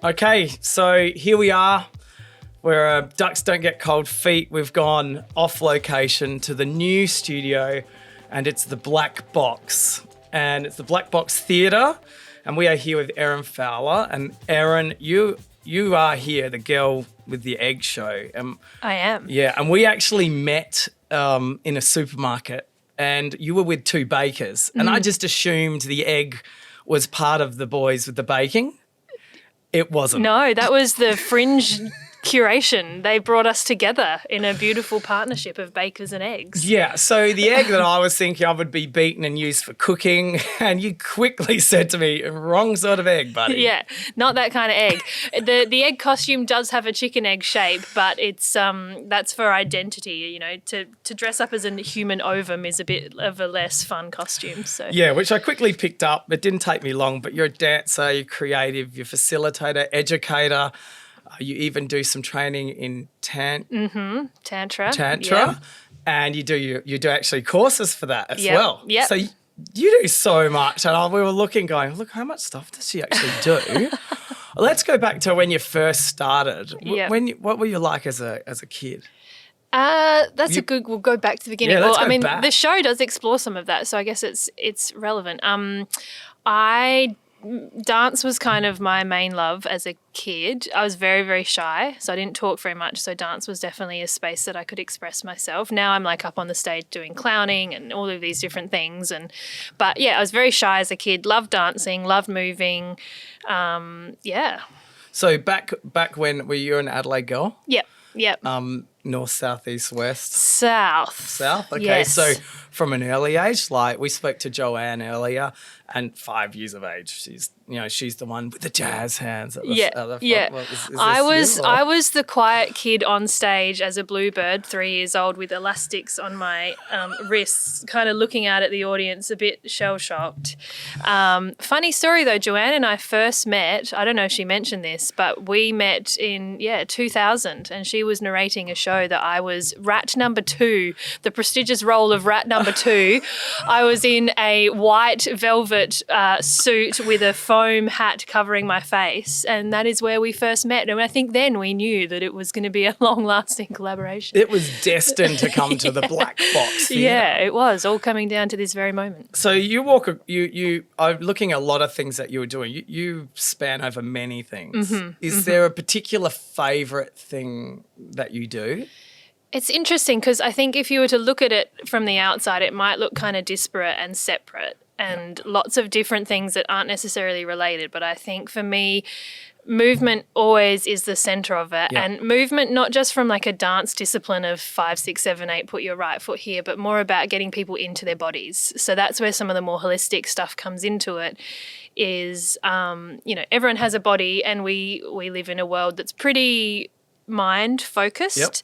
Okay, so here we are. Where ducks don't get cold feet. We've gone off location to the new studio, and it's the Black Box. And it's the Black Box Theatre, and we are here with Erin Fowler. And Erin, you are here, the girl with the egg show. I am. Yeah, and we actually met in a supermarket, and you were with two bakers, and I just assumed the egg was part of the boys with the baking. It wasn't. No, that was the Fringe curation. They brought us together in a beautiful partnership of bakers and eggs. Yeah, so the egg that I was thinking of would be beaten and used for cooking, and you quickly said to me, wrong sort of egg, buddy. Yeah, not that kind of egg. The egg costume does have a chicken egg shape, but it's that's for identity. You know, to dress up as a human ovum is a bit of a less fun costume. So Yeah, which I quickly picked up. It didn't take me long, but you're a dancer, you're creative, you're facilitator, educator. You even do some training in Tantra. Tantra, and you do actually courses for that as well. Yep. So you do so much, and we were looking, going, look, how much stuff does she actually do? Let's go back to when you first started. Yep. What were you like as a kid? That's a good. We'll go back to the beginning. Yeah, let's well, go I mean, back. the show does explore some of that, so I guess it's relevant. Dance was kind of my main love as a kid. I was very, very shy, so I didn't talk very much. So dance was definitely a space that I could express myself. Now I'm like up on the stage doing clowning and all of these different things. But yeah, I was very shy as a kid. Loved dancing, loved moving. Yeah. So back when were you an Adelaide girl? Yep. North, south, east, west. South. Okay, Yes. so from an early age, like we spoke to Joanne earlier, and 5 years of age, she's the one with the jazz hands. At the, Yeah, at the front. yeah. Well, is I you, or- was the quiet kid on stage as a bluebird, 3 years old, with elastics on my wrists, kind of looking out at the audience, a bit shell shocked. Funny story though, Joanne and I first met. I don't know if she mentioned this, but we met in 2000, and she was narrating a show that I was rat number 2, the prestigious role of rat number 2. I was in a white velvet suit with a foam hat covering my face, and that is where we first met. And I think then we knew that it was going to be a long-lasting collaboration. It was destined to come to the Black Box Theatre. Yeah, it was all coming down to this very moment. So I'm looking at a lot of things that you were doing. You span over many things. Is there a particular favourite thing that you do? It's interesting because I think if you were to look at it from the outside, it might look kind of disparate and separate and lots of different things that aren't necessarily related. But I think for me, movement always is the center of it. Yeah. And movement, not just from like a dance discipline of 5, 6, 7, 8, put your right foot here, but more about getting people into their bodies. So that's where some of the more holistic stuff comes into it. Is everyone has a body, and we live in a world that's pretty mind focused. Yep.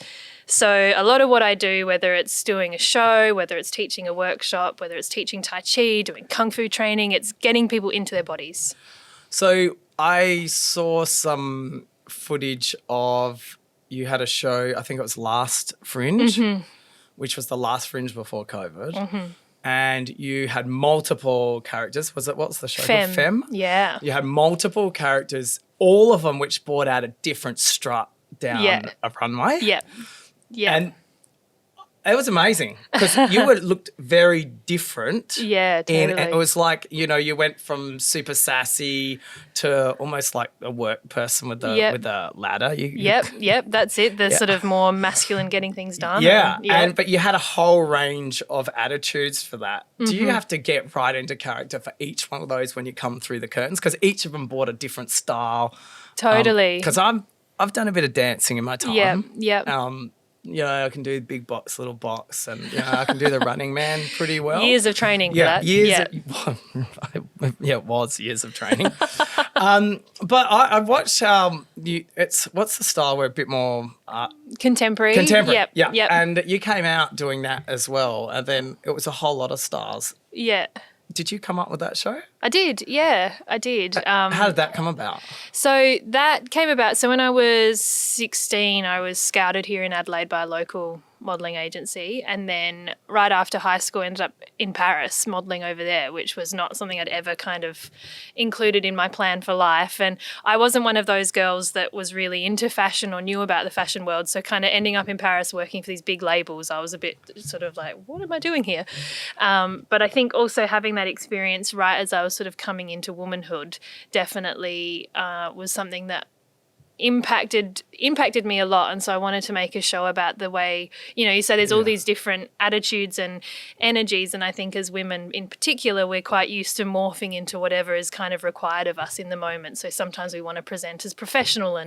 So a lot of what I do, whether it's doing a show, whether it's teaching a workshop, whether it's teaching Tai Chi, doing Kung Fu training, it's getting people into their bodies. So I saw some footage of you had a show, I think it was last Fringe, which was the last Fringe before COVID. And you had multiple characters. What's the show called? Femme? Yeah. You had multiple characters, all of them which brought out a different strut down a runway. Yeah. Yeah. And it was amazing because looked very different. Yeah, totally. It was like, you went from super sassy to almost like a work person with a ladder. Yep, that's it. The sort of more masculine getting things done. But you had a whole range of attitudes for that. Do you have to get right into character for each one of those when you come through the curtains? Because each of them brought a different style. Totally. Because I've done a bit of dancing in my time. Yep. I can do big box, little box, and I can do the Running Man pretty well. Years of training for that. It was years of training. But I watched what's the style? We're a bit more Contemporary. Yep. Yep. And you came out doing that as well, and then it was a whole lot of styles. Yeah. Did you come up with that show? I did. Yeah, I did. How did that come about? So that came about. So when I was 16, I was scouted here in Adelaide by a local modelling agency. And then right after high school, ended up in Paris modelling over there, which was not something I'd ever kind of included in my plan for life. And I wasn't one of those girls that was really into fashion or knew about the fashion world. So kind of ending up in Paris working for these big labels, I was a bit sort of like, what am I doing here? But I think also having that experience right as I was sort of coming into womanhood definitely was something that impacted me a lot. And so I wanted to make a show about the way, you say there's all these different attitudes and energies, and I think as women in particular, we're quite used to morphing into whatever is kind of required of us in the moment. So sometimes we want to present as professional,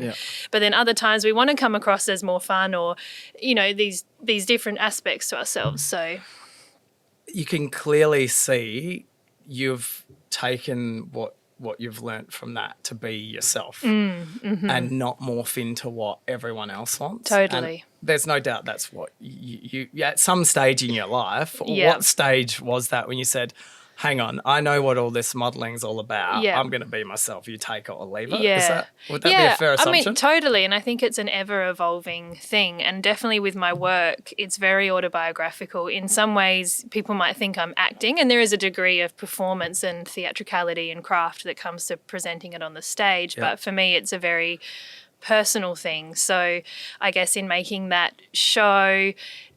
but then other times we want to come across as more fun, or these different aspects to ourselves. So you can clearly see you've taken what you've learnt from that to be yourself and not morph into what everyone else wants. Totally. And there's no doubt that's what you at some stage in your life. What stage was that when you said, hang on, I know what all this modeling's all about. I'm going to be myself. You take it or leave it. Yeah. Would that be a fair assumption? I mean, totally. And I think it's an ever-evolving thing. And definitely with my work, it's very autobiographical. In some ways, people might think I'm acting, and there is a degree of performance and theatricality and craft that comes to presenting it on the stage. But for me, it's a very personal thing. So I guess in making that show,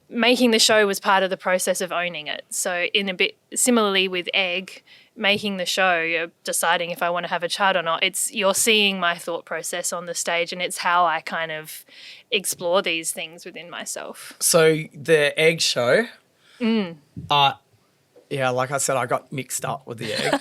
making the show was part of the process of owning it. So in a bit similarly with Egg, making the show, you're deciding if I want to have a child or not, you're seeing my thought process on the stage, and it's how I kind of explore these things within myself. So the Egg show, like I said, I got mixed up with the Egg.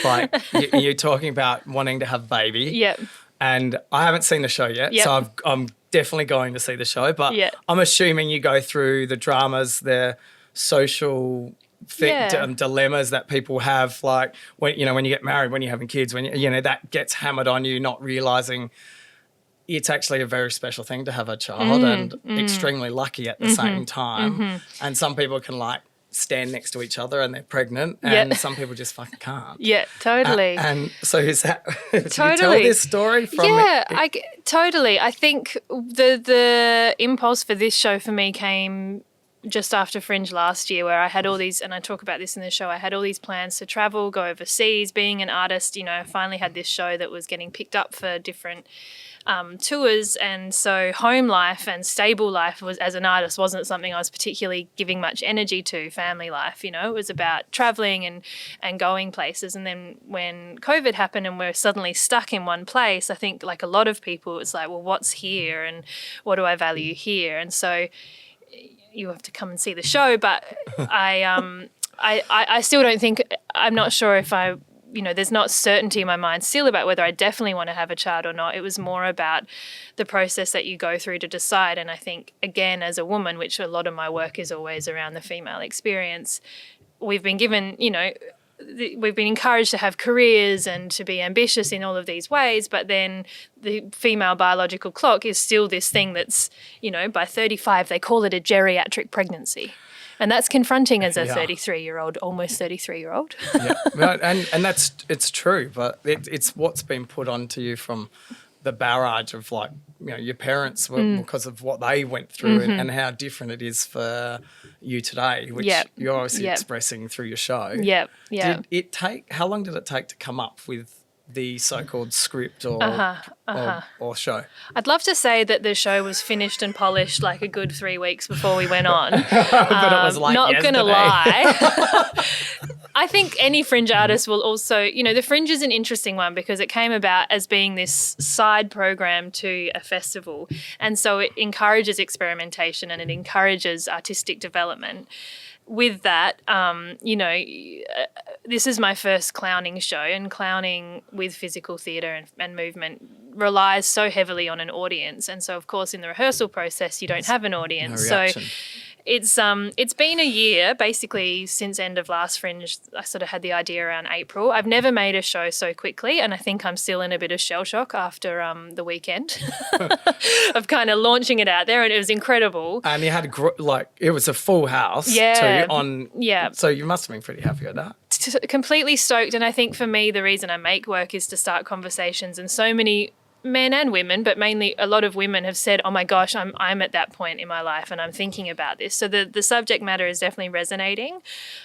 Like you're talking about wanting to have a baby. Yep. And I haven't seen the show yet, so I'm definitely going to see the show. But I'm assuming you go through the dramas, the social dilemmas that people have, like when you get married, when you're having kids, when that gets hammered on you, not realizing it's actually a very special thing to have a child and extremely lucky at the same time. And some people can stand next to each other and they're pregnant, and some people just fucking can't. Yeah, totally. And so is that, totally. Can you tell this story from totally. I think the impulse for this show for me came just after Fringe last year, where I had all these, and I talk about this in the show, I had all these plans to travel, go overseas. Being an artist, I finally had this show that was getting picked up for different tours, and so home life and stable life as an artist wasn't something I was particularly giving much energy to. Family life, it was about traveling and going places. And then when COVID happened and we're suddenly stuck in one place, I think like a lot of people, it's like, well, what's here and what do I value here? And so you have to come and see the show, but I still don't think, I'm not sure if there's not certainty in my mind still about whether I definitely want to have a child or not. It was more about the process that you go through to decide. And I think, again, as a woman, which a lot of my work is always around the female experience, we've been given, we've been encouraged to have careers and to be ambitious in all of these ways, but then the female biological clock is still this thing that's, by 35, they call it a geriatric pregnancy. And that's confronting as a 33-year-old, almost 33-year-old. And it's true, but it's what's been put onto you from the barrage of your parents because of what they went through and how different it is for you today, which you're obviously expressing through your show. How long did it take to come up with the so-called script or show? I'd love to say that the show was finished and polished like a good 3 weeks before we went on. But it was not yesterday. Gonna lie. I think any Fringe artist will also, the Fringe is an interesting one because it came about as being this side program to a festival. And so it encourages experimentation and it encourages artistic development. With that, this is my first clowning show, and clowning with physical theatre and movement relies so heavily on an audience. And so, of course, in the rehearsal process, you don't have an audience. No reaction. So it's been a year, basically, since end of last Fringe. I sort of had the idea around April. I've never made a show so quickly, and I think I'm still in a bit of shell shock after the weekend of kind of launching it out there, and it was incredible. And you had it was a full house too. So you must have been pretty happy with that. Completely stoked, and I think for me the reason I make work is to start conversations, and so many men and women, but mainly a lot of women have said, "Oh my gosh, I'm at that point in my life, and I'm thinking about this." So the subject matter is definitely resonating,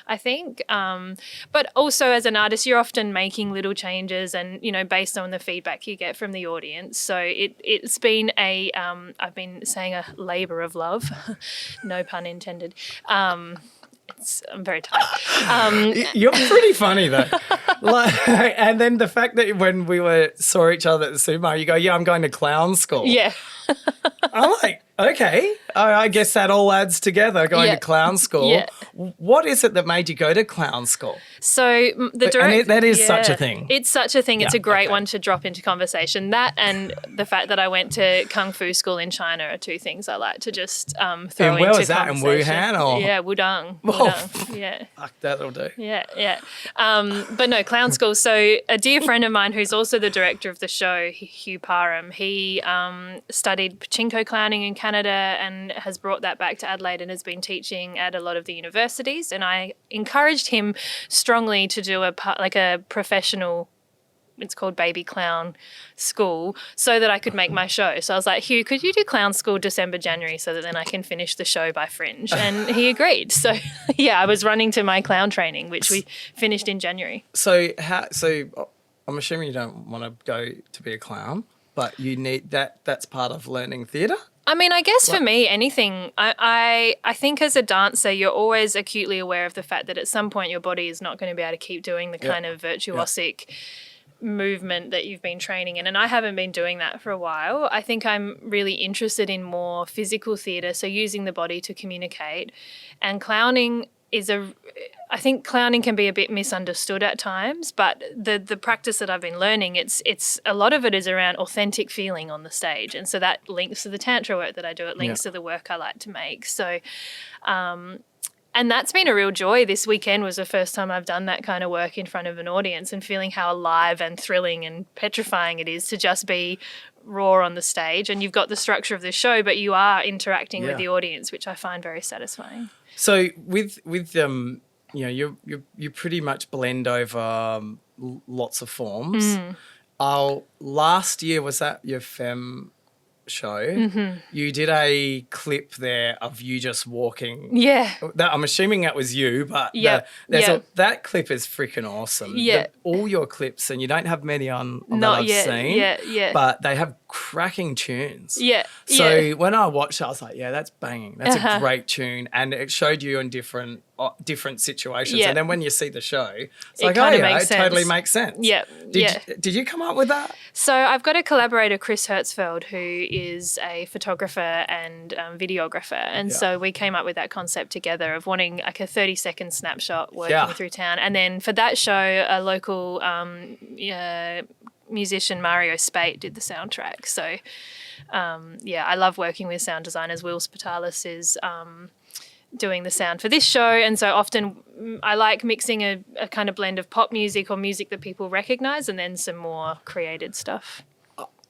I think. But also as an artist, you're often making little changes, and based on the feedback you get from the audience. So it's been I've been saying a labour of love, no pun intended. I'm very tired. You're pretty funny though. And then the fact that when we saw each other at the supermarket, you go, "Yeah, I'm going to clown school." Yeah. I'm like, okay, I guess that all adds together, going to clown school. Yeah. What is it that made you go to clown school? So the direct, And that is such a thing. It's such a thing. It's Yeah, a great okay. one to drop into conversation. That and the fact that I went to Kung Fu school in China are two things I like to just throw into conversation. where was that, in Wuhan or? Yeah, Wudang. Oh, Wudang. Yeah. Fuck, that'll do. Yeah. But no, clown school. So a dear friend of mine who's also the director of the show, Hugh Parham, he studied pachinko clowning in Canada and has brought that back to Adelaide and has been teaching at a lot of the universities. And I encouraged him strongly to do a professional, it's called Baby Clown School, so that I could make my show. So I was like, "Hugh, could you do clown school December, January, so that then I can finish the show by Fringe?" And he agreed. So yeah, I was running to my clown training, which we finished in January. So I'm assuming you don't want to go to be a clown, but you need that's part of learning theatre? I mean, I guess for me, anything, I think as a dancer, you're always acutely aware of the fact that at some point your body is not going to be able to keep doing the kind of virtuosic movement that you've been training in. And I haven't been doing that for a while. I think I'm really interested in more physical theatre, so using the body to communicate. And clowning I think clowning can be a bit misunderstood at times, but the practice that I've been learning, it's a lot of it is around authentic feeling on the stage. And so that links to the tantra work that I do. It links to the work I like to make. So, and that's been a real joy. This weekend was the first time I've done that kind of work in front of an audience and feeling how alive and thrilling and petrifying it is to just be raw on the stage. And you've got the structure of the show, but you are interacting with the audience, which I find very satisfying. So with you pretty much blend over lots of forms. Last year, was that your femme show? Mm-hmm. You did a clip there of you just walking. Yeah. I'm assuming that was you, but that clip is freaking awesome. Yeah. All your clips, and you don't have many on that Not I've yet. seen. Yeah. But they have cracking tunes. Yeah. So when I watched it, I was like, yeah, that's banging. That's a great tune. And it showed you in different situations. Yeah. And then when you see the show, it's It like, kinda it makes sense. totally makes sense. Yeah. Did you come up with that? So I've got a collaborator, Chris Hertzfeld, who is a photographer and videographer. And so we came up with that concept together of wanting like a 30-second snapshot working through town. And then for that show, a local musician, Mario Spate, did the soundtrack. So, I love working with sound designers. Will Spitalis is doing the sound for this show. And so often I like mixing a kind of blend of pop music or music that people recognise and then some more created stuff.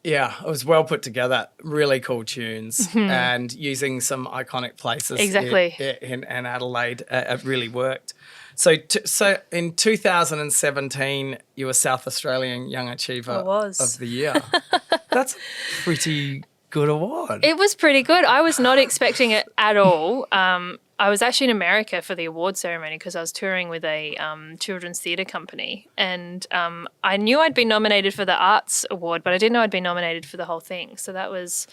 Yeah, it was well put together. Really cool tunes and using some iconic places in Adelaide. It really worked. So in 2017, you were South Australian Young Achiever of the Year. That's a pretty good award. It was pretty good. I was not expecting it at all. I was actually in America for the award ceremony because I was touring with a children's theatre company, and I knew I'd been nominated for the Arts Award, but I didn't know I'd been nominated for the whole thing. So that was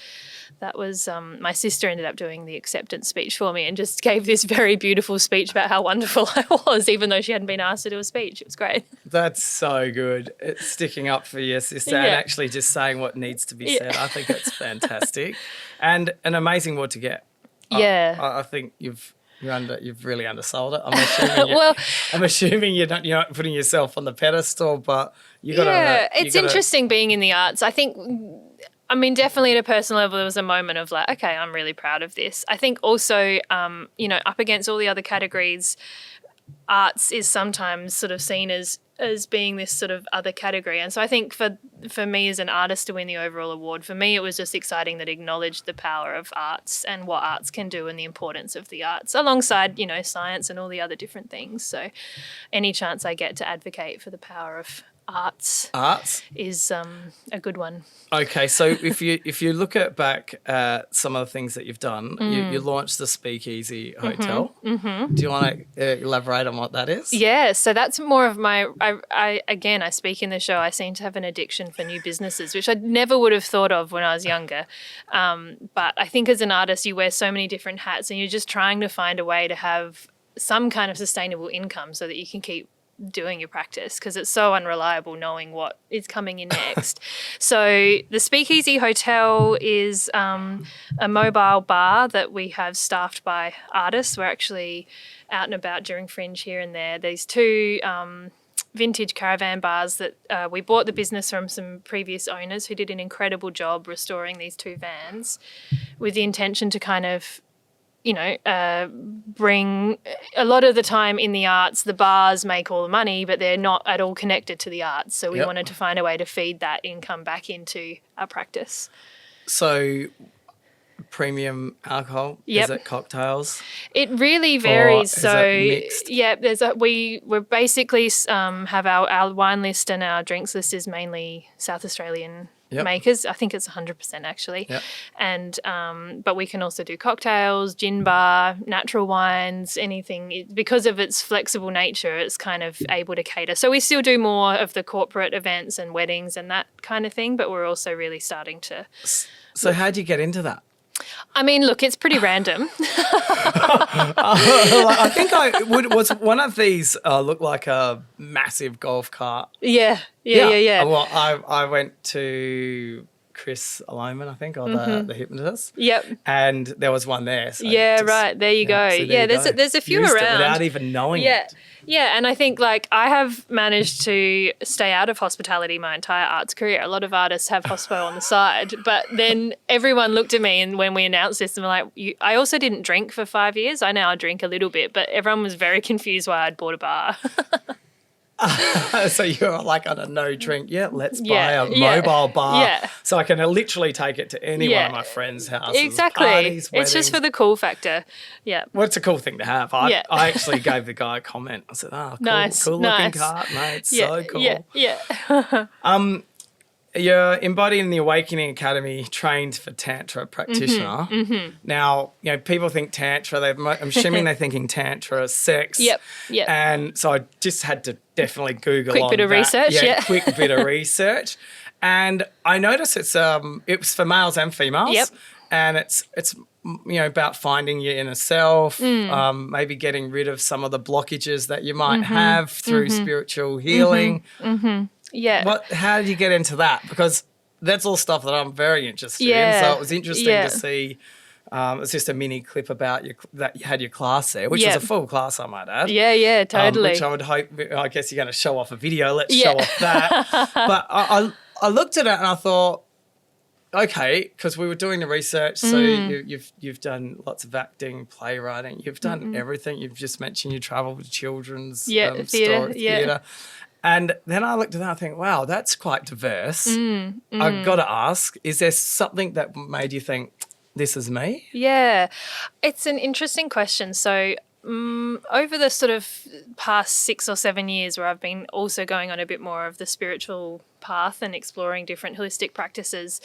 my sister ended up doing the acceptance speech for me and just gave this very beautiful speech about how wonderful I was, even though she hadn't been asked to do a speech. It was great. That's so good. It's sticking up for your sister and actually just saying what needs to be said. I think that's fantastic and an amazing award to get. I think you've really undersold it. I'm assuming you're not putting yourself on the pedestal, but you got to. Yeah, it's interesting being in the arts. I think, I mean, definitely at a personal level, there was a moment of like, okay, I'm really proud of this. I think also, up against all the other categories, arts is sometimes sort of seen as being this sort of other category. And so I think for me as an artist to win the overall award, for me it was just exciting that it acknowledged the power of arts and what arts can do and the importance of the arts alongside, science and all the other different things. So any chance I get to advocate for the power arts Arts. is a good one. Okay, so if you look back at some of the things that you've done, you launched the Speakeasy Hotel. Do you want to elaborate on what that is? Yeah, so that's more of my. I speak in the show. I seem to have an addiction for new businesses, which I never would have thought of when I was younger. But I think as an artist, you wear so many different hats, and you're just trying to find a way to have some kind of sustainable income so that you can keep doing your practice, because it's so unreliable knowing what is coming in next. So the Speakeasy Hotel is a mobile bar that we have staffed by artists. We're actually out and about during Fringe here and there. There's two vintage caravan bars that we bought the business from some previous owners who did an incredible job restoring these two vans with the intention to kind of bring a lot of the time in the arts, the bars make all the money, but they're not at all connected to the arts. So we wanted to find a way to feed that income back into our practice. So premium alcohol, is it cocktails? It really varies. Is it mixed? Yeah, we're basically have our wine list, and our drinks list is mainly South Australian makers. I think it's 100% actually. Yep. And but we can also do cocktails, gin bar, natural wines, anything. Because of its flexible nature, it's kind of able to cater. So we still do more of the corporate events and weddings and that kind of thing, but we're also really starting to. So how'd you get into that? I mean, look, it's pretty random. I think was one of these look like a massive golf cart. Yeah. Well, I went to Chris Aloman, I think, or the hypnotist. Yep. And there was one there. So right. There you go. So there you go. There's a few Used around. it without even knowing it. Yeah, and I think I have managed to stay out of hospitality my entire arts career. A lot of artists have hospo on the side, but then everyone looked at me, and when we announced this, and were like, I also didn't drink for 5 years. I now drink a little bit, but everyone was very confused why I'd bought a bar. So you're like on a no drink. Yeah, let's buy a mobile bar. Yeah. So I can literally take it to any one of my friends' houses. Exactly. Parties, weddings. It's just for the cool factor. Yeah. Well, it's a cool thing to have. I actually gave the guy a comment. I said, cool, nice, cool looking cart, mate. It's so cool. Yeah. You're embodying the Awakening Academy, trained for Tantra practitioner. Now, people think Tantra, I'm assuming they're thinking Tantra sex. Yep. And so I just had to definitely Google quick bit of research. Quick bit of research. And I noticed it was for males and females. Yep. And it's about finding your inner self, maybe getting rid of some of the blockages that you might have through spiritual healing. Yeah. How did you get into that? Because that's all stuff that I'm very interested in. So it was interesting to see. It's just a mini clip about that you had your class there, which was a full class, I might add. Yeah, totally. Which I would hope. I guess you're going to show off a video. Let's show off that. But I looked at it and I thought, okay, because we were doing the research. So you've done lots of acting, playwriting. You've done everything. You've just mentioned you travel with children's theatre. And then I looked at that and I think, wow, that's quite diverse. I've got to ask, is there something that made you think, this is me? Yeah, it's an interesting question. So over the sort of past 6 or 7 years where I've been also going on a bit more of the spiritual path and exploring different holistic practices,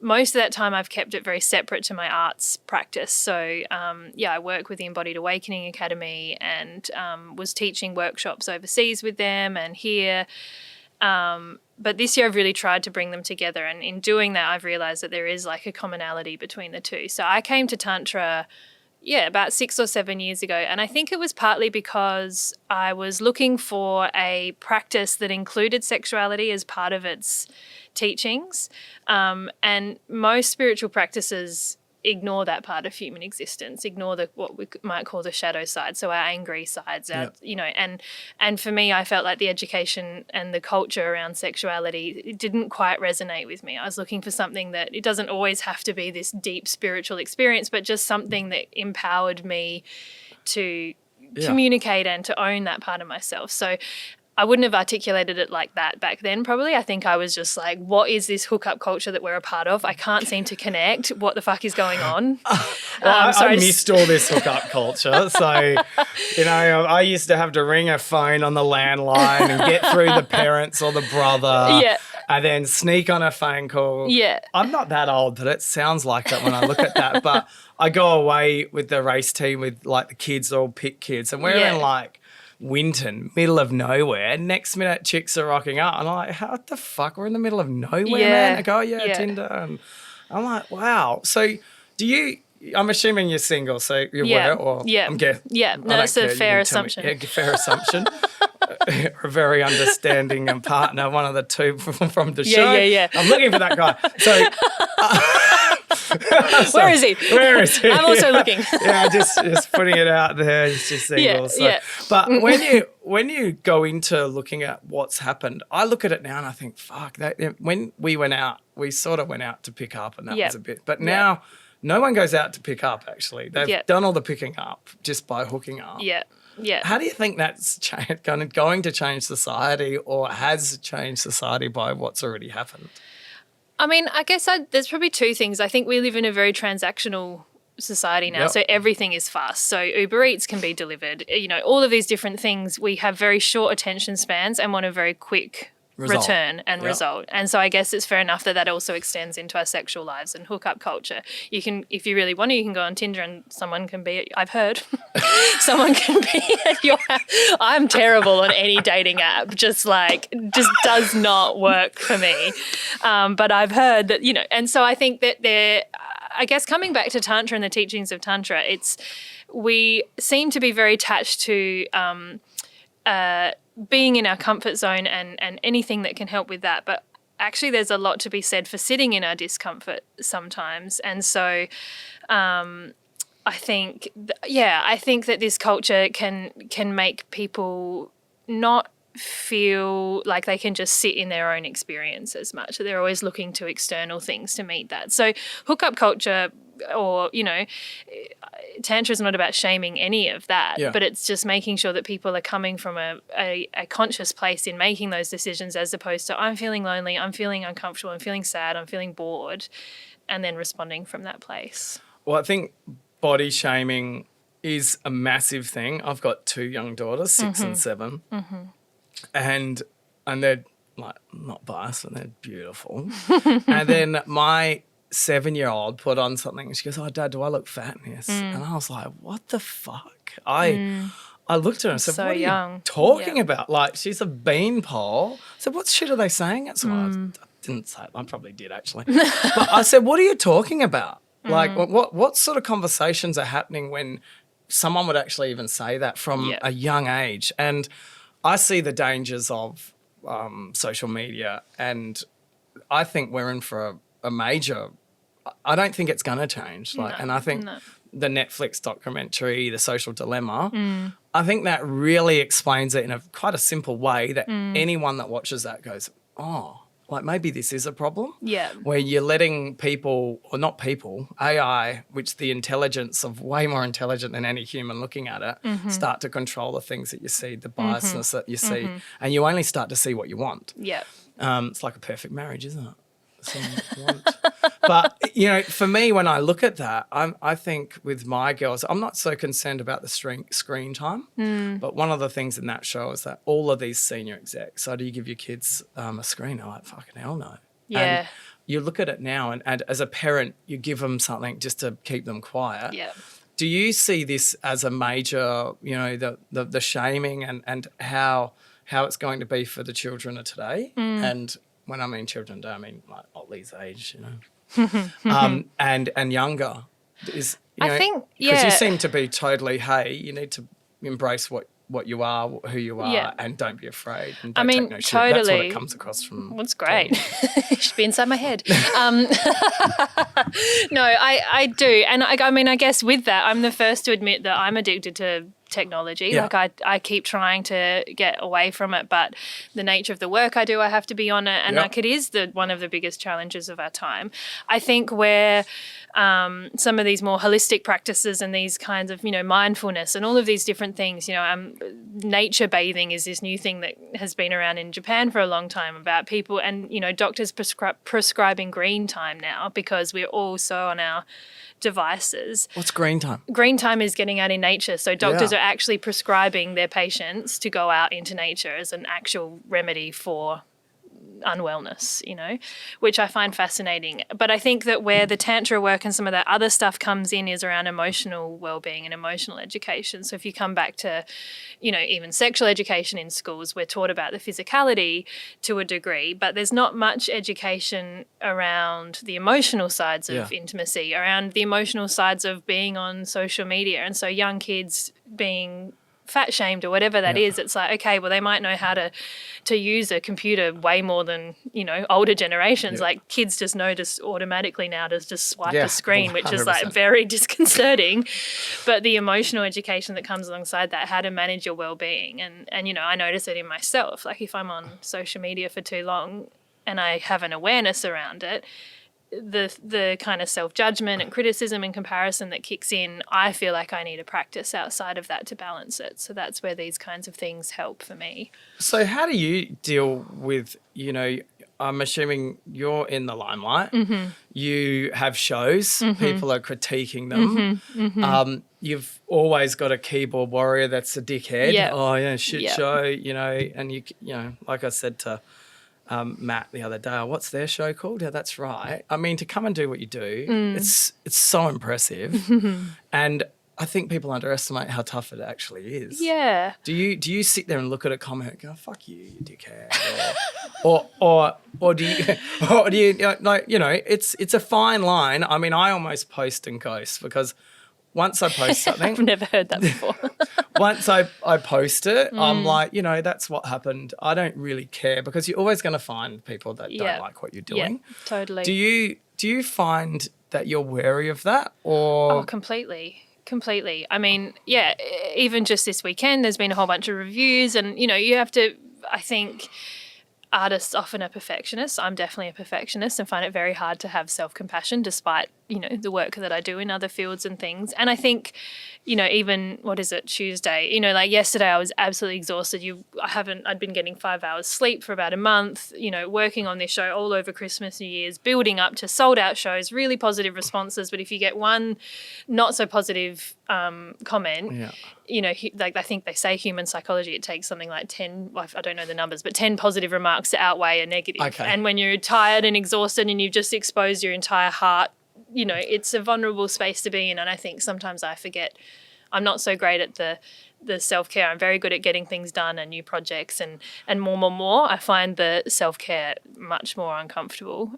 most of that time I've kept it very separate to my arts practice. So I work with the Embodied Awakening Academy and was teaching workshops overseas with them and here. But this year I've really tried to bring them together, and in doing that I've realised that there is like a commonality between the two. So I came to Tantra about 6 or 7 years ago. And I think it was partly because I was looking for a practice that included sexuality as part of its teachings. And most spiritual practices ignore that part of human existence, ignore what we might call the shadow side, so our angry sides, and for me, I felt like the education and the culture around sexuality, it didn't quite resonate with me. I was looking for something that it doesn't always have to be this deep spiritual experience, but just something that empowered me to communicate and to own that part of myself. So I wouldn't have articulated it like that back then, probably. I think I was just like, what is this hookup culture that we're a part of? I can't seem to connect. What the fuck is going on? I missed all this hookup culture. So, I used to have to ring a phone on the landline and get through the parents or the brother. Yeah. And then sneak on a phone call. Yeah. I'm not that old, but it sounds like it when I look at that. But I go away with the race team with like the kids, all pick kids. And we're in like Winton, middle of nowhere. Next minute, chicks are rocking up. And I'm like, how the fuck? We're in the middle of nowhere, man. They go, Tinder. And I'm like, wow. So I'm assuming you're single, so you were, or I'm guessing. Yeah, no, that's a fair assumption. Yeah, fair assumption. A very understanding partner, one of the two from the show. Yeah. I'm looking for that guy. So, where is he? Where is he? I'm also looking. just putting it out there. He's just single. But when you go into looking at what's happened, I look at it now and I think, fuck. When we went out, we sort of went out to pick up, and that was a bit. But now, no one goes out to pick up. Actually, they've done all the picking up just by hooking up. Yeah. Yeah. How do you think that's going to change society, or has changed society by what's already happened? I mean, I guess there's probably two things. I think we live in a very transactional society now, so everything is fast. So Uber Eats can be delivered. All of these different things. We have very short attention spans and want a very quick return and result. And so I guess it's fair enough that also extends into our sexual lives and hookup culture. You can, if you really want to, you can go on Tinder and someone can be, I've heard, someone can be at your house. I'm terrible on any dating app, just does not work for me. But I've heard that, and so I think that I guess coming back to Tantra and the teachings of Tantra, we seem to be very attached to being in our comfort zone and anything that can help with that. But actually there's a lot to be said for sitting in our discomfort sometimes. And so I think that this culture can make people not feel like they can just sit in their own experience as much. They're always looking to external things to meet that. So hookup culture, or Tantra is not about shaming any of that, but it's just making sure that people are coming from a conscious place in making those decisions, as opposed to I'm feeling lonely, I'm feeling uncomfortable, I'm feeling sad, I'm feeling bored, and then responding from that place. Well, I think body shaming is a massive thing. I've got two young daughters, 6 and 7, and they're like not biased, and they're beautiful. And then my 7-year-old put on something and she goes, "Oh, Dad, do I look fat in this?" And I was like, what the fuck? I looked at her and said, "What are you talking about?" Like, she's a beanpole. I said, "What shit are they saying?" So I didn't say it. I probably did, actually. But I said, "What are you talking about? Like, what sort of conversations are happening when someone would actually even say that from a young age?" And I see the dangers of social media, and I think we're in for a major. I don't think it's going to change. And I think the Netflix documentary, The Social Dilemma, I think that really explains it in quite a simple way that anyone that watches that goes, oh, like maybe this is a problem. Yeah. Where you're letting people, or not people, AI, which the intelligence of way more intelligent than any human looking at it, start to control the things that you see, the biasness that you see, and you only start to see what you want. Yeah. It's like a perfect marriage, isn't it? But for me, when I look at that, I think with my girls, I'm not so concerned about the screen time. But one of the things in that show is that all of these senior execs, so do you give your kids a screen? They're like, fucking hell no. Yeah. And you look at it now, and as a parent, you give them something just to keep them quiet. Yeah. Do you see this as a major, the shaming and how it's going to be for the children of today? And when I mean children, I mean like Otley's age, and younger. I think, because you seem to be totally, hey, you need to embrace what you are, who you are, and don't be afraid. And don't take no shit. Totally. That's what it comes across from. That's great. It should be inside my head. No, I do. And I mean, I guess with that, I'm the first to admit that I'm addicted to technology. Yeah. Like I keep trying to get away from it, but the nature of the work I do, I have to be on it. And Yeah. like it is one of the biggest challenges of our time. I think where some of these more holistic practices and these kinds of, mindfulness and all of these different things, nature bathing is this new thing that has been around in Japan for a long time about people and, doctors prescribing green time now because we're all so on our devices. What's green time? Green time is getting out in nature. So doctors Yeah. are actually prescribing their patients to go out into nature as an actual remedy for unwellness, which I find fascinating. But I think that where the Tantra work and some of that other stuff comes in is around emotional well-being and emotional education. So if you come back to, even sexual education in schools, we're taught about the physicality to a degree, but there's not much education around the emotional sides of intimacy, around the emotional sides of being on social media. And so young kids being fat shamed or whatever that is, it's like, okay, well, they might know how to use a computer way more than, older generations. Like kids just know just automatically now to just swipe a screen, which is like 100%. very disconcerting. But the emotional education that comes alongside that, how to manage your well-being. And I notice it in myself. Like if I'm on social media for too long and I have an awareness around it, the kind of self-judgment and criticism and comparison that kicks in, I feel like I need a practice outside of that to balance it. So that's where these kinds of things help for me. So how do you deal with, I'm assuming you're in the limelight. Mm-hmm. You have shows. Mm-hmm. People are critiquing them. Mm-hmm. Mm-hmm. You've always got a keyboard warrior that's a dickhead. Yep. Oh, yeah, shit Yep. show, and you like I said to Matt the other day, oh, what's their show called? Yeah, that's right. I mean, to come and do what you do, it's so impressive. And I think people underestimate how tough it actually is. Yeah. Do you sit there and look at a comment and go, fuck you, you dickhead? Or do you it's a fine line. I mean, I almost post and ghost because once I post something, I've never heard that before. once I post it, I'm like, that's what happened. I don't really care because you're always going to find people that don't like what you're doing. Yeah, totally. Do you find that you're wary of that or? Oh, completely. I mean, yeah, even just this weekend, there's been a whole bunch of reviews and, you have to, I think artists often are perfectionists. I'm definitely a perfectionist and find it very hard to have self-compassion despite, the work that I do in other fields and things. And I think, even, Tuesday, like yesterday I was absolutely exhausted. I'd been getting 5 hours sleep for about a month, working on this show all over Christmas, New Year's, building up to sold out shows, really positive responses. But if you get one not so positive comment, I think they say human psychology, it takes something like 10, I don't know the numbers, but 10 positive remarks to outweigh a negative. Okay. And when you're tired and exhausted and you've just exposed your entire heart, it's a vulnerable space to be in. And I think sometimes I forget I'm not so great at the self-care. I'm very good at getting things done and new projects and more. I find the self-care much more uncomfortable.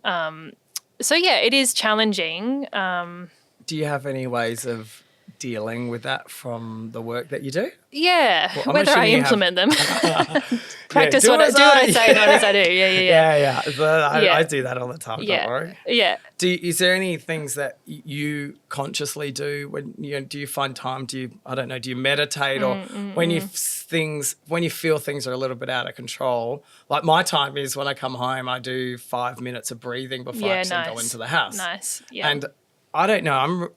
So, yeah, it is challenging. Do you have any ways of dealing with that from the work that you do? Yeah, Well, I'm whether I assuming you have- implement them. Practice do what I as say, not as I do. Yeah. Yeah. I do that all the time. Yeah. Don't worry. Yeah. Is there any things that you consciously do when do you find time? Do you meditate or when you feel things are a little bit out of control? Like my time is when I come home, I do 5 minutes of breathing before I actually go into the house. Nice. Yeah. And I don't know.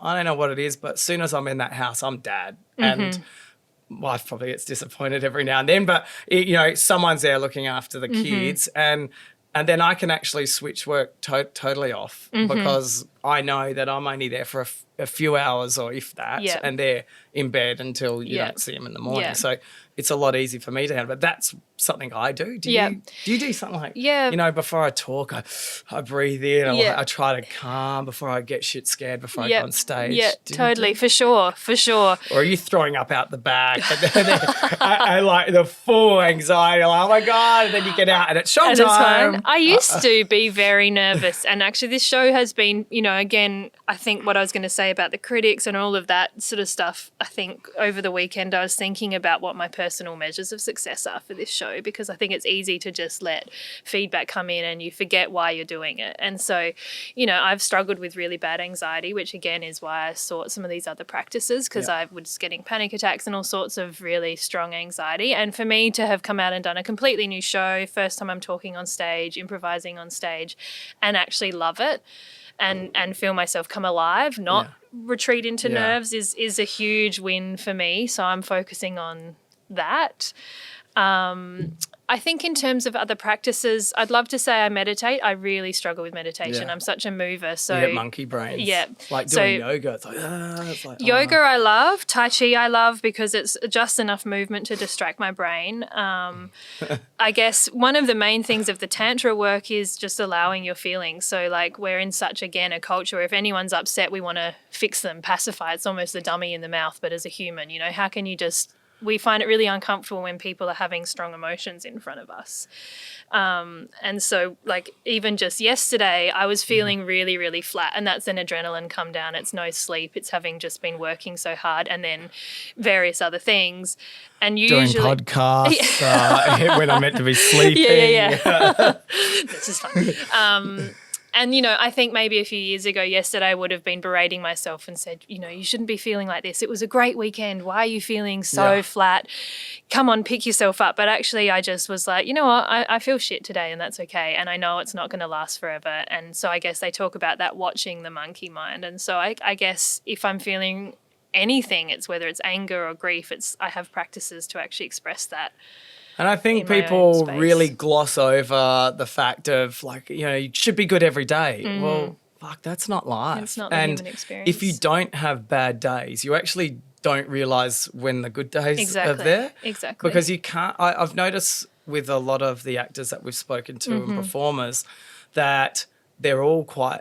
I don't know what it is, but as soon as I'm in that house, I'm dad. And wife probably gets disappointed every now and then, but someone's there looking after the kids, and then I can actually switch work totally off because I know that I'm only there for a few hours or if that, and they're in bed until you don't see them in the morning. Yeah. So it's a lot easier for me to handle. But that's something I do. Do you do something like, before I talk, I breathe in, I try to calm before I get shit scared before I go on stage? Yeah, totally, for sure. Or are you throwing up out the back? And then I like the full anxiety, like, oh my God, and then you get out and it's showtime. I used to be very nervous, and actually this show has been, again, I think what I was going to say about the critics and all of that sort of stuff, I think over the weekend I was thinking about what my personal measures of success are for this show, because I think it's easy to just let feedback come in and you forget why you're doing it. And so, I've struggled with really bad anxiety, which again is why I sought some of these other practices, because I was getting panic attacks and all sorts of really strong anxiety. And for me to have come out and done a completely new show, first time I'm talking on stage, improvising on stage, and actually love it and feel myself come alive, not retreat into nerves is a huge win for me. So I'm focusing on that. I think in terms of other practices, I'd love to say I meditate. I really struggle with meditation. I'm such a mover. So you get monkey brains. Yeah. Like doing yoga. It's like, yoga I love. Tai Chi I love because it's just enough movement to distract my brain. I guess one of the main things of the Tantra work is just allowing your feelings. So like we're in such, again, a culture where if anyone's upset, we want to fix them, pacify. It's almost the dummy in the mouth, but as a human, how can you just... We find it really uncomfortable when people are having strong emotions in front of us. And so, like, even just yesterday, I was feeling really, really flat, and that's an adrenaline come down. It's no sleep. It's having just been working so hard, and then various other things. And usually... Doing podcasts when I'm meant to be sleeping. Yeah. This is fun. And, I think maybe a few years ago, yesterday, I would have been berating myself and said, you shouldn't be feeling like this. It was a great weekend. Why are you feeling so flat? Come on, pick yourself up. But actually, I just was like, you know what? I feel shit today and that's okay. And I know it's not going to last forever. And so I guess they talk about that watching the monkey mind. And so I guess if I'm feeling anything, it's whether it's anger or grief, I have practices to actually express that. And I think people really gloss over the fact of like, you should be good every day. Mm. Well, fuck, that's not life. It's not the human experience. If you don't have bad days, you actually don't realise when the good days are there. Exactly. Because you can't, I've noticed with a lot of the actors that we've spoken to and performers that they're all quite,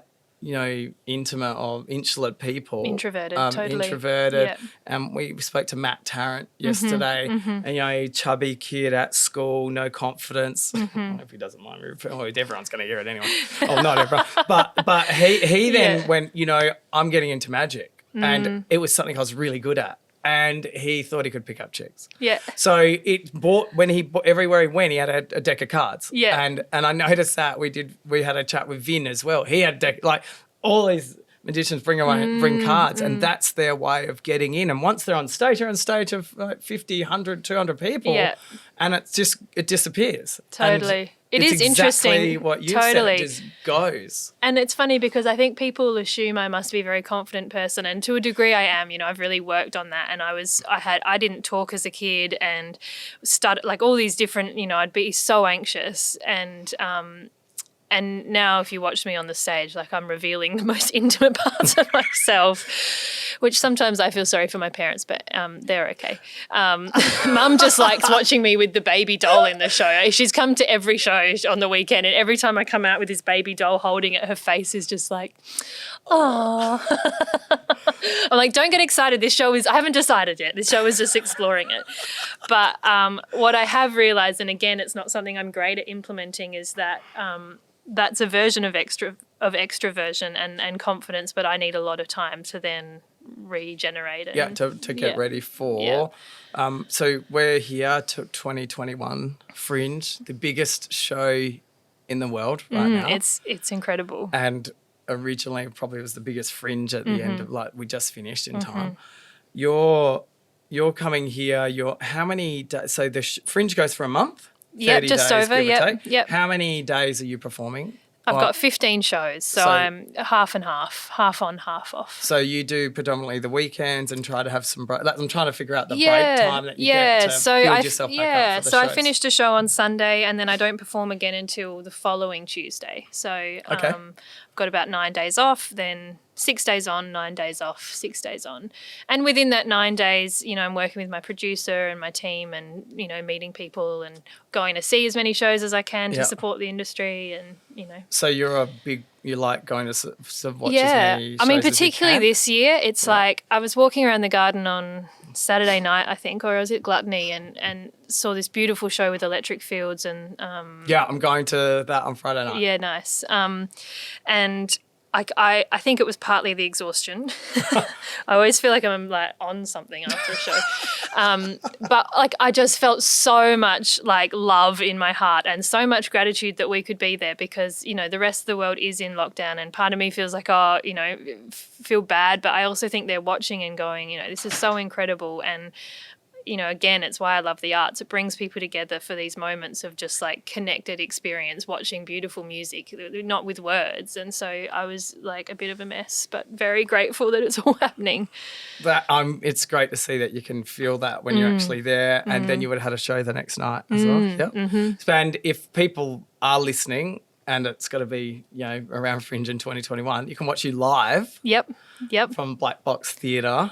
intimate or insular people. Introverted, totally. Introverted. Yep. And we spoke to Matt Tarrant yesterday, and, chubby kid at school, no confidence. I don't know if he doesn't mind me. Everyone's going to hear it anyway. Oh, not everyone. But he then went, I'm getting into magic. And it was something I was really good at. And he thought he could pick up chicks. Yeah. So everywhere he went, he had a deck of cards. Yeah. And I noticed that we had a chat with Vin as well. He had all these magicians bring cards, and that's their way of getting in. And once they're on stage, they're on stage of 50, 100, 200 people. Yeah. And it disappears. Totally. And it is interesting. Exactly what you said, just goes. And it's funny because I think people assume I must be a very confident person, and to a degree I am. I've really worked on that, and I didn't talk as a kid and started like all these different, I'd be so anxious and now if you watch me on the stage, like I'm revealing the most intimate parts of myself, which sometimes I feel sorry for my parents, but they're okay. Mum just likes watching me with the baby doll in the show. She's come to every show on the weekend, and every time I come out with this baby doll holding it, her face is just like, oh. I'm like, don't get excited. I haven't decided yet. This show is just exploring it. But what I have realised, and again, it's not something I'm great at implementing, is that that's a version of extroversion and confidence, but I need a lot of time to then regenerate it. To get ready for. Yeah. So we're here to 2021 Fringe, the biggest show in the world right now. It's incredible. And originally probably was the biggest Fringe at the end of we just finished in time. You're coming here. How many days? So the Fringe goes for a month. Yeah, just days, over. Yep. How many days are you performing? I've got 15 shows, so I'm half and half on, half off. So you do predominantly the weekends and try to have some break. I'm trying to figure out the break time that you get to build yourself back up for the shows. I finished a show on Sunday and then I don't perform again until the following Tuesday. So I've got about 9 days off, then 6 days on, 9 days off, 6 days on. And within that 9 days, I'm working with my producer and my team and, meeting people and going to see as many shows as I can to support the industry and, So you like going to sort of watch as many shows I mean, particularly this year, it's like I was walking around the garden on Saturday night, I think, or I was at Gluttony and saw this beautiful show with Electric Fields and... I'm going to that on Friday night. Yeah, nice. And I think it was partly the exhaustion. I always feel like I'm like on something after a show. But like I just felt so much like love in my heart and so much gratitude that we could be there because, you know, the rest of the world is in lockdown and part of me feels like, oh, you know, feel bad. But I also think they're watching and going, you know, this is so incredible. And you know, again, it's why I love the arts. It brings people together for these moments of just like connected experience, watching beautiful music, not with words. And so I was like a bit of a mess, but very grateful that it's all happening. It's great to see that you can feel that when you're actually there, and then you would have had a show the next night as well. Yep. And if people are listening, and it's got to be, you know, around Fringe in 2021, you can watch you live. Yep. From Black Box Theatre.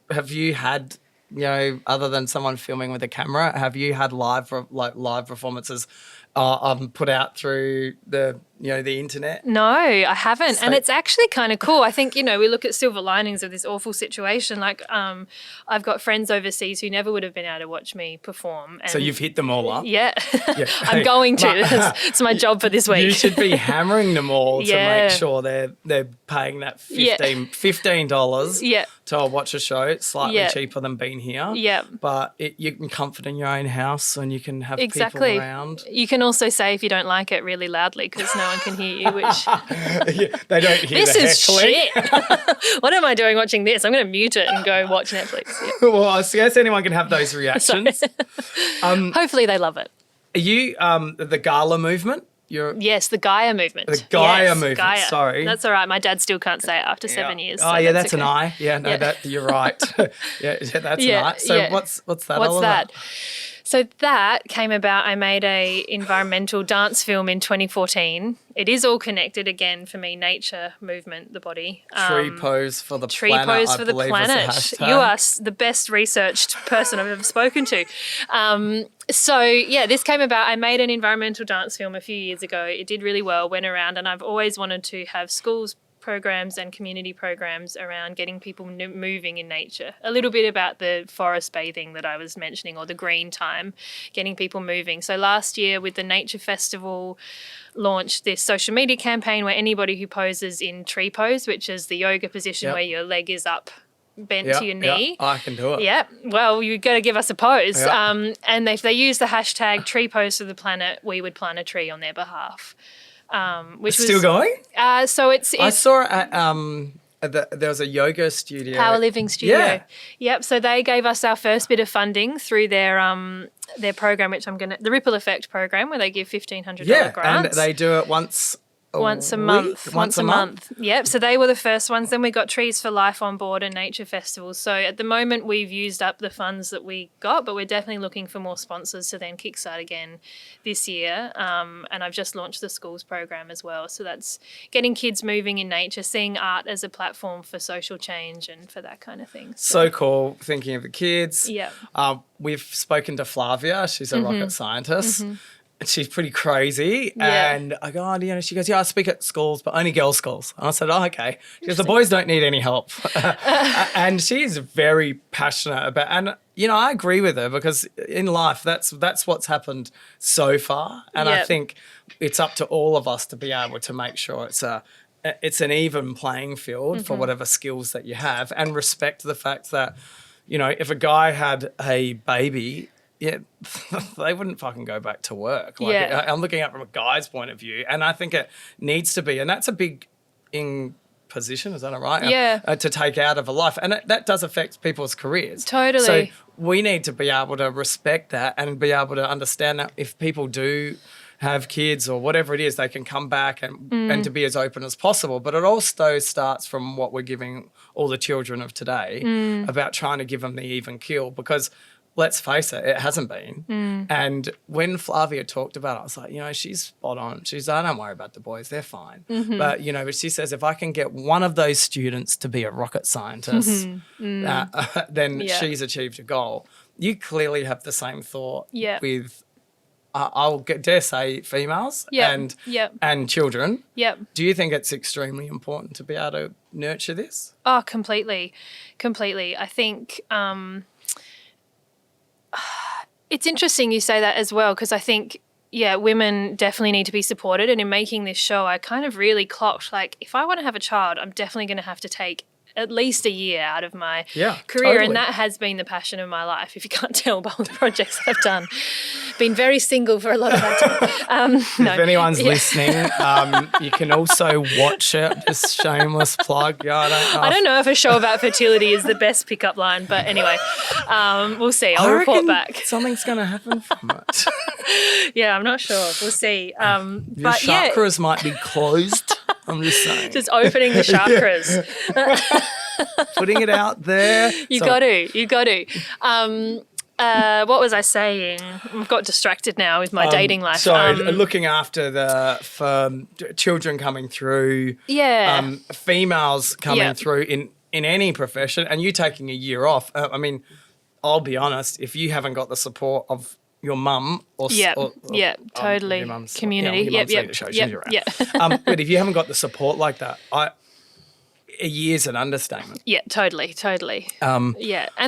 Have you had, you know, other than someone filming with a camera, have you had live performances put out through the internet? No, I haven't. And it's actually kind of cool. I think, you know, we look at silver linings of this awful situation. Like I've got friends overseas who never would have been able to watch me perform. And so you've hit them all up? Yeah. I'm going to. It's my job for this week. You should be hammering them all to make sure they're paying that $15 to watch a show. It's slightly cheaper than being here. Yeah. But you can comfort in your own house and you can have people around. You can also say if you don't like it really loudly because no one can hear you, which they don't hear this the is heckling. Shit. What am I doing watching this? I'm going to mute it and go watch Netflix. Yeah. Well, I guess anyone can have those reactions. Hopefully they love it. Are you the Gala movement? Yes, the Gaia movement. The Gaia movement. Gaia. Sorry, that's all right. My dad still can't say it after 7 years. Oh, so that's okay. An I. Yeah, no, that you're right. That's an I. So what's that? What's that? So that came about, I made a environmental dance film in 2014. It is all connected again for me, nature, movement, the body. Tree pose for the tree planet. Tree pose for the planet. You are the best researched person I've ever spoken to. This came about. I made an environmental dance film a few years ago. It did really well, went around, and I've always wanted to have schools programs and community programs around getting people moving in nature. A little bit about the forest bathing that I was mentioning, or the green time, getting people moving. So last year with the Nature Festival, launched this social media campaign where anybody who poses in tree pose, which is the yoga position where your leg is up, bent to your knee. I can do it. Yeah. Well, you got to give us a pose. And if they use the hashtag tree pose for the planet, we would plant a tree on their behalf. Which was still going? So it's I saw it at there was a yoga studio. Power Living Studio. Yeah. Yep. So they gave us our first bit of funding through their program, which the Ripple Effect program, where they give $1,500 grants. And they do it once a month. Yep. So they were the first ones. Then we got Trees for Life on board and Nature Festivals. So at the moment we've used up the funds that we got, but we're definitely looking for more sponsors to then kickstart again this year. And I've just launched the schools program as well. So that's getting kids moving in nature, seeing art as a platform for social change and for that kind of thing. So cool. Thinking of the kids. Yeah. We've spoken to Flavia. She's a rocket scientist. She's pretty crazy. And I go, she goes, I speak at schools, but only girls' schools. And I said, okay. She goes, the boys don't need any help. And she's very passionate about, and, I agree with her because in life, that's what's happened so far. And I think it's up to all of us to be able to make sure it's an even playing field for whatever skills that you have, and respect the fact that, if a guy had a baby, they wouldn't fucking go back to work. I'm looking at it from a guy's point of view, and I think it needs to be, and that's a big position, is that right? Yeah. To take out of a life, and that does affect people's careers. Totally. So we need to be able to respect that and be able to understand that if people do have kids or whatever it is, they can come back and to be as open as possible. But it also starts from what we're giving all the children of today about trying to give them the even keel, because let's face it, it hasn't been. And when Flavia talked about it, I was like, she's spot on. She's like, don't worry about the boys, they're fine. But, but she says, if I can get one of those students to be a rocket scientist, then she's achieved a goal. You clearly have the same thought with, dare say, females and children. Yep. Do you think it's extremely important to be able to nurture this? Oh, completely. I think... it's interesting you say that as well, because I think women definitely need to be supported. And in making this show, I kind of really clocked, like, if I want to have a child, I'm definitely going to have to take at least a year out of my career. Totally. And that has been the passion of my life, if you can't tell by all the projects I've done. Been very single for a lot of that time. If anyone's listening, you can also watch it. Just shameless plug. Yeah, I don't know if a show about fertility is the best pickup line, but anyway, we'll see. I'll report back. Something's going to happen from it. Yeah, I'm not sure. We'll see. Your But chakras might be closed. I'm just saying. just opening the chakras. Putting it out there. You got to. What was I saying? I've got distracted now with my dating life. So looking after for children coming through, females coming through in any profession, and you taking a year off. I mean, I'll be honest, if you haven't got the support of your mum or totally your mum's, community, your mum's leader show, she's around. But if you haven't got the support like that, a year's an understatement. Yeah, totally. And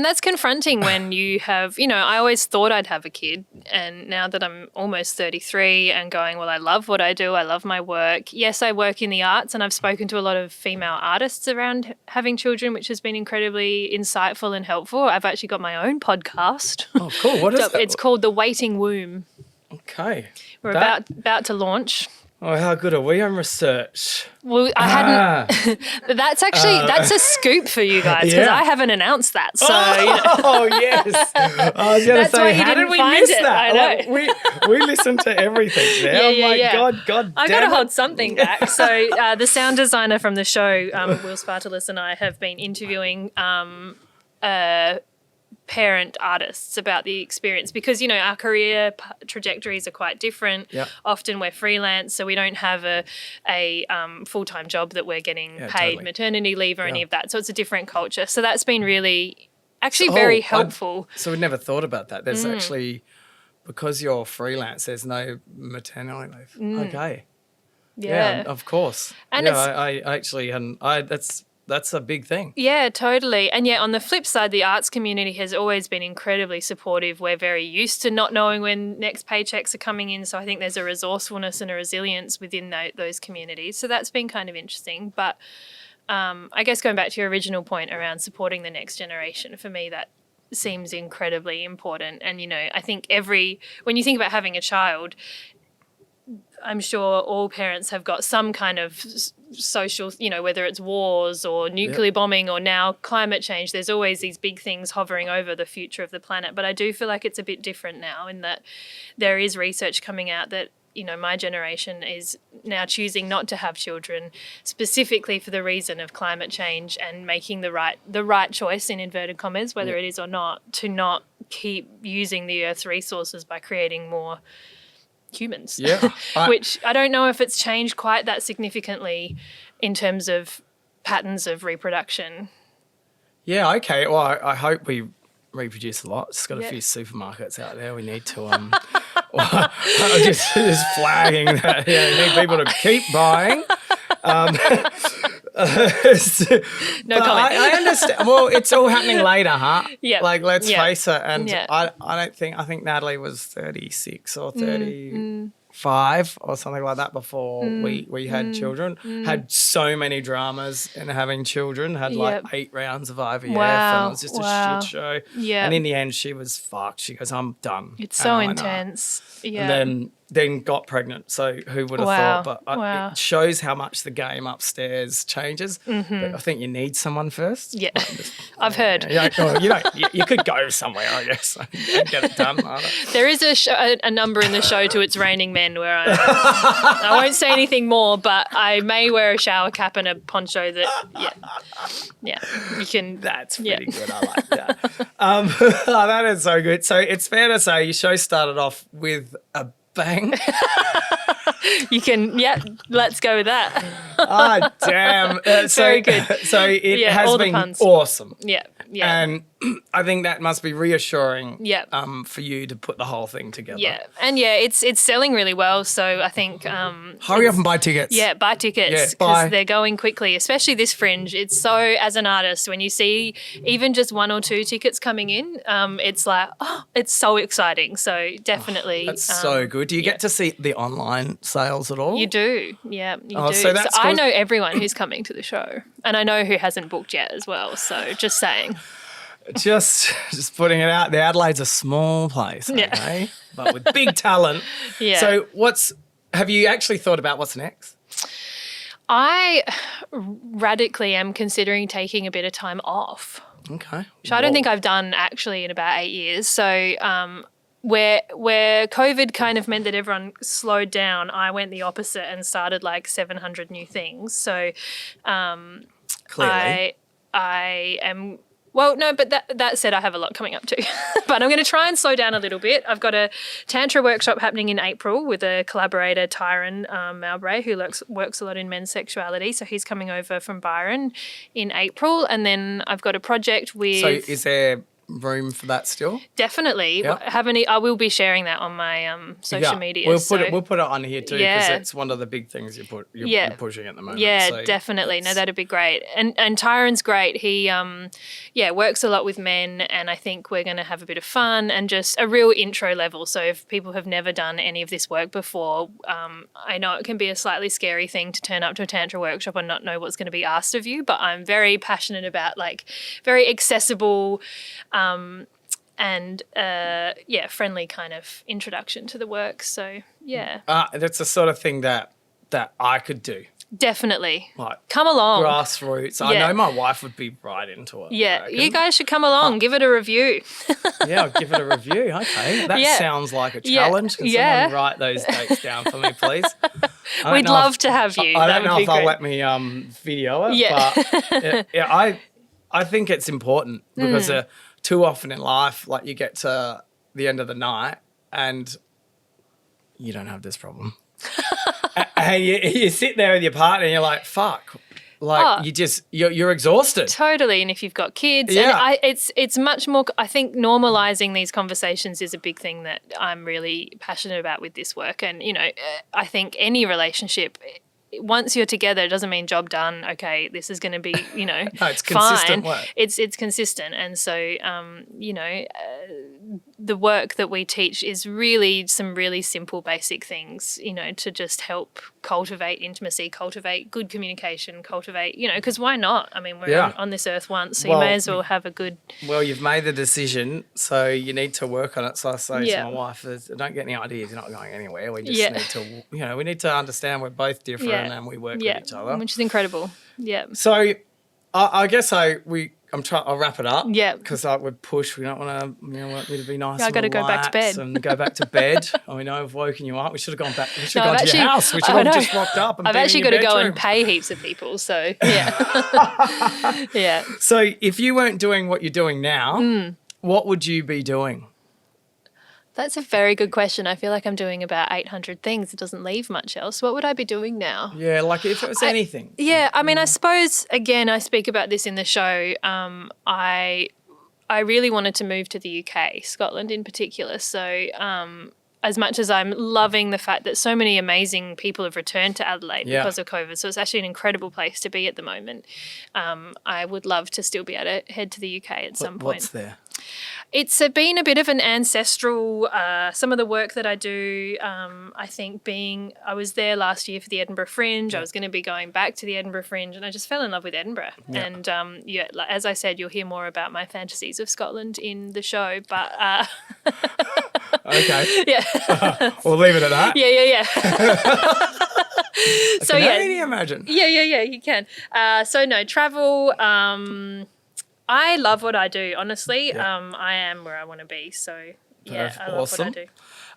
that's confronting when you have, I always thought I'd have a kid, and now that I'm almost 33 and going, well, I love what I do, I love my work. Yes, I work in the arts, and I've spoken to a lot of female artists around having children, which has been incredibly insightful and helpful. I've actually got my own podcast. Oh, cool. What is that? It's called The Waiting Womb. Okay. We're about to launch. Oh, how good are we on research? Well, I hadn't. That's a scoop for you guys, because I haven't announced that. So oh yes, I was going to say, how did we miss that? I know. Like, we listen to everything there. God I got damn to hold something back. So the sound designer from the show, Will Spartalis, and I have been interviewing parent artists about the experience, because our career trajectories are quite different. Often we're freelance, so we don't have a full-time job that we're getting paid maternity leave or any of that, so it's a different culture. So that's been really very helpful. So we'd never thought about that. There's actually, because you're freelance, there's no maternity leave. Okay. Of course. And I actually hadn't. That's a big thing. Yeah, totally. And yet on the flip side, the arts community has always been incredibly supportive. We're very used to not knowing when next paychecks are coming in. So I think there's a resourcefulness and a resilience within those communities. So that's been kind of interesting. But I guess going back to your original point around supporting the next generation, for me, that seems incredibly important. And, I think when you think about having a child, I'm sure all parents have got some kind of social, whether it's wars or nuclear bombing or now climate change, there's always these big things hovering over the future of the planet. But I do feel like it's a bit different now, in that there is research coming out that, my generation is now choosing not to have children specifically for the reason of climate change, and making the right choice, in inverted commas, whether it is or not, to not keep using the Earth's resources by creating more humans, which I don't know if it's changed quite that significantly in terms of patterns of reproduction. Yeah, okay. Well, I hope we reproduce a lot. It's got a few supermarkets out there. We need to just flagging that. We need people to keep buying. No comment. I understand. Well, it's all happening later, huh? Yeah. Like, let's face it. And I think Natalie was 36 or 35 or something like that before we had children. Had so many dramas in having children. Had like 8 rounds of IVF, and it was just a shit show. Yeah. And in the end, she was fucked. She goes, "I'm done." It's so intense. Yeah. And then got pregnant. So who would have thought? But it shows how much the game upstairs changes. But I think you need someone first. Yeah, I've heard. You could go somewhere, I guess, and get it done. There is a number in the show to It's Raining Men where I won't say anything more, but I may wear a shower cap and a poncho that, you can. That's pretty good. I like that. That is so good. So it's fair to say your show started off with a bang. You can, let's go with that. Damn. Very good. So it has been awesome. Yeah. And I think that must be reassuring. Yep. For you to put the whole thing together. Yeah, and it's selling really well. So I think Hurry up and buy tickets. yeah, buy tickets Yeah, because buy. they're going quickly. Especially this Fringe. It's so, as an artist, when you see even just 1 or 2 tickets coming in, it's like, oh, it's so exciting. So definitely, That's so good. Do you get to see the online sales at all? you do. Yeah, you Oh, do. so that's I cool. know everyone who's coming to the show, and I know who hasn't booked yet as well. So just saying. Just putting it out there. Adelaide's a small place, Yeah. okay? But with big talent. Yeah. So have you actually thought about what's next? I radically am considering taking a bit of time off, Okay. which I don't think I've done actually in about 8 years. So where COVID kind of meant that everyone slowed down, I went the opposite and started like 700 new things. So Clearly. I am. Well, no, but that said, I have a lot coming up too. But I'm going to try and slow down a little bit. I've got a Tantra workshop happening in April with a collaborator, Tyron Mowbray, who works a lot in men's sexuality. So he's coming over from Byron in April. And then I've got a project with... So is there room for that still? Definitely. Yeah. I will be sharing that on my social media. We'll put it on here too because Yeah. it's one of the big things you're Yeah. pushing at the moment. Yeah, So definitely. No, it's- that'd be great. And Tyron's great. He works a lot with men, and I think we're going to have a bit of fun and just a real intro level. So if people have never done any of this work before, I know it can be a slightly scary thing to turn up to a Tantra workshop and not know what's going to be asked of you, but I'm very passionate about like very accessible and friendly kind of introduction to the work. So yeah, that's the sort of thing that I could do. definitely. Like Come along. grassroots. I Yeah. know my wife would be right into it. I Yeah, reckon. you guys should come along. Give it a review. Yeah, I'll give it a review. Okay. That Yeah. sounds like a Yeah. challenge. Can Yeah. someone write those dates down for me, please? I don't We'd know love if- to have you. I That don't know would be if they'll great. let me video it, Yeah. but I think it's important because too often in life, like you get to the end of the night and you don't have this problem. And you sit there with your partner and you're like, fuck. Like you're exhausted. Totally, and if you've got kids, Yeah. and it's much more. I think normalizing these conversations is a big thing that I'm really passionate about with this work. And I think any relationship, once you're together, it doesn't mean job done. Okay, this is going to be No, it's consistent fine. work. It's consistent, and so the work that we teach is really some really simple, basic things. To just help cultivate intimacy, cultivate good communication, cultivate. Because why not? I mean, we're Yeah. on this earth once, so Well, you may as well have a good. Well, you've made the decision, so you need to work on it. So I say Yeah. to my wife, don't get any ideas. You're not going anywhere. We just Yeah. need to, we need to understand we're both different and we work with each other. which is incredible. Yeah. So I guess I'll wrap it up. Yeah. Because we're pushed. We don't want to, want me to be nice. Yeah, I and gotta go back to relax bed. And go back to bed. I know I've woken you up. We should have gone back. We should No, have I've gone to your actually- house. We should I have know. just rocked up and I've been in actually your got to go and bedroom. pay heaps of people, so yeah. Yeah. So if you weren't doing what you're doing now, Hmm. what would you be doing? That's a very good question. I feel like I'm doing about 800 things. It doesn't leave much else. What would I be doing now? Yeah, like if it was anything. Yeah, I mean, I suppose, again, I speak about this in the show. I really wanted to move to the UK, Scotland in particular. So as much as I'm loving the fact that so many amazing people have returned to Adelaide Yeah. because of COVID, so it's actually an incredible place to be at the moment. I would love to still be able to head to the UK at some point. What's there? It's been a bit of an ancestral, some of the work that I do, I think I was there last year for the Edinburgh Fringe. I was going to be going back to the Edinburgh Fringe and I just fell in love with Edinburgh. Yeah. And like, as I said, you'll hear more about my fantasies of Scotland in the show, but Okay. yeah. We'll leave it at that. Yeah. So Can yeah. only imagine. Yeah, you can. So no, travel, I love what I do, honestly. Yeah. I am where I want to be. So yeah, That's I love awesome. what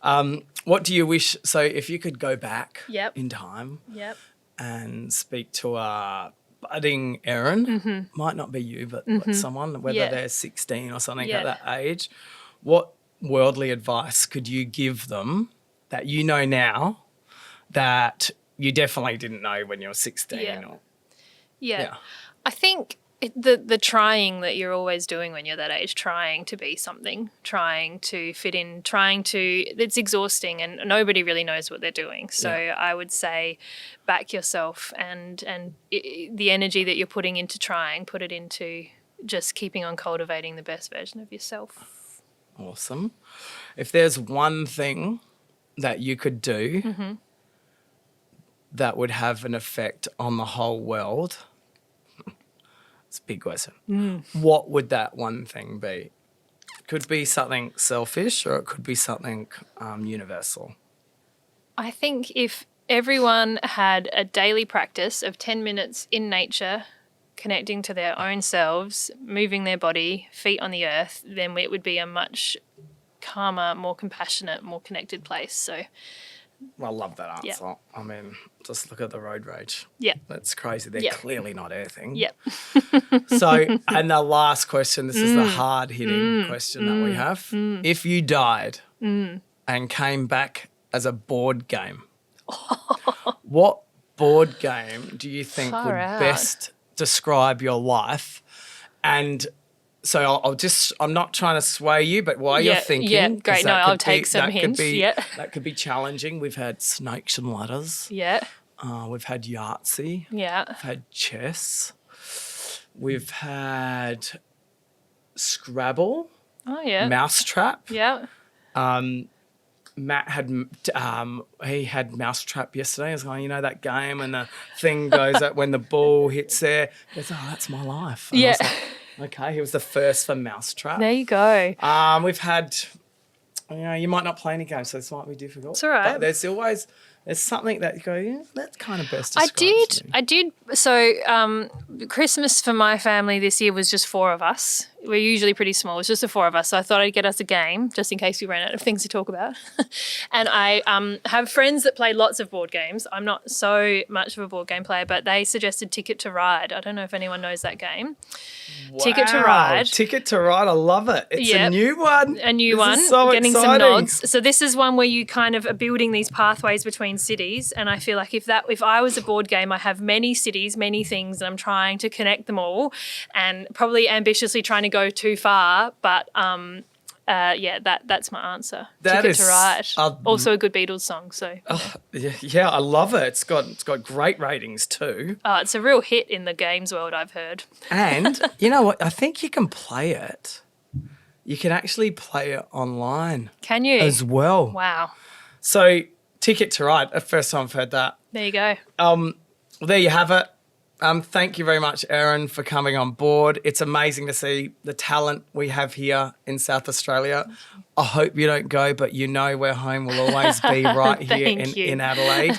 I do. What do you wish? So if you could go back Yep. in time Yep. and speak to a budding Erin, might not be you, but someone, whether Yeah. they're 16 or something Yeah. at that age, what worldly advice could you give them that you know now that you definitely didn't know when you were 16? Yeah. Or, Yeah. Yeah. I think The trying that you're always doing when you're that age, trying to be something, trying to fit in, it's exhausting and nobody really knows what they're doing. So I would say back yourself and the energy that you're putting into trying, put it into just keeping on cultivating the best version of yourself. Awesome. If there's one thing that you could do that would have an effect on the whole world, it's a big question. What would that one thing be? It could be something selfish or it could be something universal. I think if everyone had a daily practice of 10 minutes in nature, connecting to their own selves, moving their body, feet on the earth, then it would be a much calmer, more compassionate, more connected place. So I love that answer. Yeah. I mean, just look at the road rage. yeah. That's crazy. They're Yeah. clearly not earthing. Yep. So, and the last question, this is the hard-hitting question that we have. If you died and came back as a board game, what board game do you think Far would out. best describe your life? And so I'm not trying to sway you, but while you're Yeah, thinking. yeah, 'cause great. No, that I'll could take be- some that could hints, be- yeah. That could be challenging. We've had snakes and ladders. Yeah. We've had Yahtzee. Yeah. We've had chess. We've had Scrabble, Oh, yeah. Mousetrap. Yeah. Matt had he had Mousetrap yesterday. I was going, that game, and the thing goes up when the ball hits there. He goes, oh, that's my life. And I was Yeah. like, okay, he was the first for Mousetrap. There you go. We've had, you might not play any games, so this might be difficult. It's all right. But there's something that you go, yeah, that's kind of best I describes me. did. So Christmas for my family this year was just 4 of us. We're usually pretty small. It's just the 4 of us. So I thought I'd get us a game just in case we ran out of things to talk about. And I have friends that play lots of board games. I'm not so much of a board game player, but they suggested Ticket to Ride. I don't know if anyone knows that game. Ticket to Wow, Ride. Ticket to Ride. I love it. It's Yep. a new one. A new This one, is so getting some exciting. nods. So this is one where you kind of are building these pathways between cities, and I feel like if I was a board game, I have many cities, many things, and I'm trying to connect them all, and probably ambitiously trying to go too far. But that's my answer. That Ticket is- to Ride. Also a good Beatles song. So Yeah, I love it. It's got great ratings too. it's a real hit in the games world, I've heard. And you know what? I think you can play it. You can actually play it online Can you? as well. Wow. So Ticket to Ride. The first time I've heard that. There you go. Well, there you have it. Thank you very much, Erin, for coming on board. It's amazing to see the talent we have here in South Australia. I hope you don't go, but where home will always be right here Thank you. in Adelaide.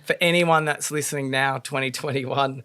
For anyone that's listening now, 2021,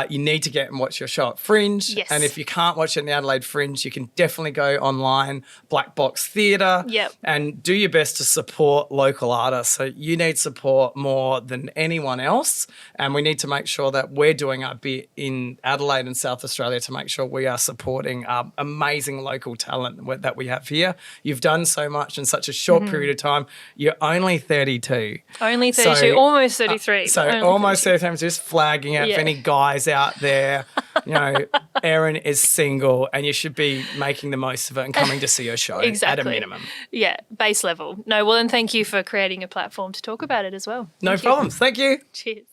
you need to get and watch your show at Fringe. Yes. And if you can't watch it in the Adelaide Fringe, you can definitely go online, Black Box Theatre, Yep. and do your best to support local artists. So you need support more than anyone else, and we need to make sure that we're doing our bit in Adelaide and South Australia to make sure we are supporting amazing local talent that we have here. You've done so much in such a short period of time. You're only 32. Only 32, So, almost 33. So Only almost 33. Just flagging out Yeah. for any guys out there. Erin is single and you should be making the most of it and coming to see her show at a Exactly. minimum. Yeah, base level. No, well, and thank you for creating a platform to talk about it as well. No Thank you. problems. Thank you. Cheers.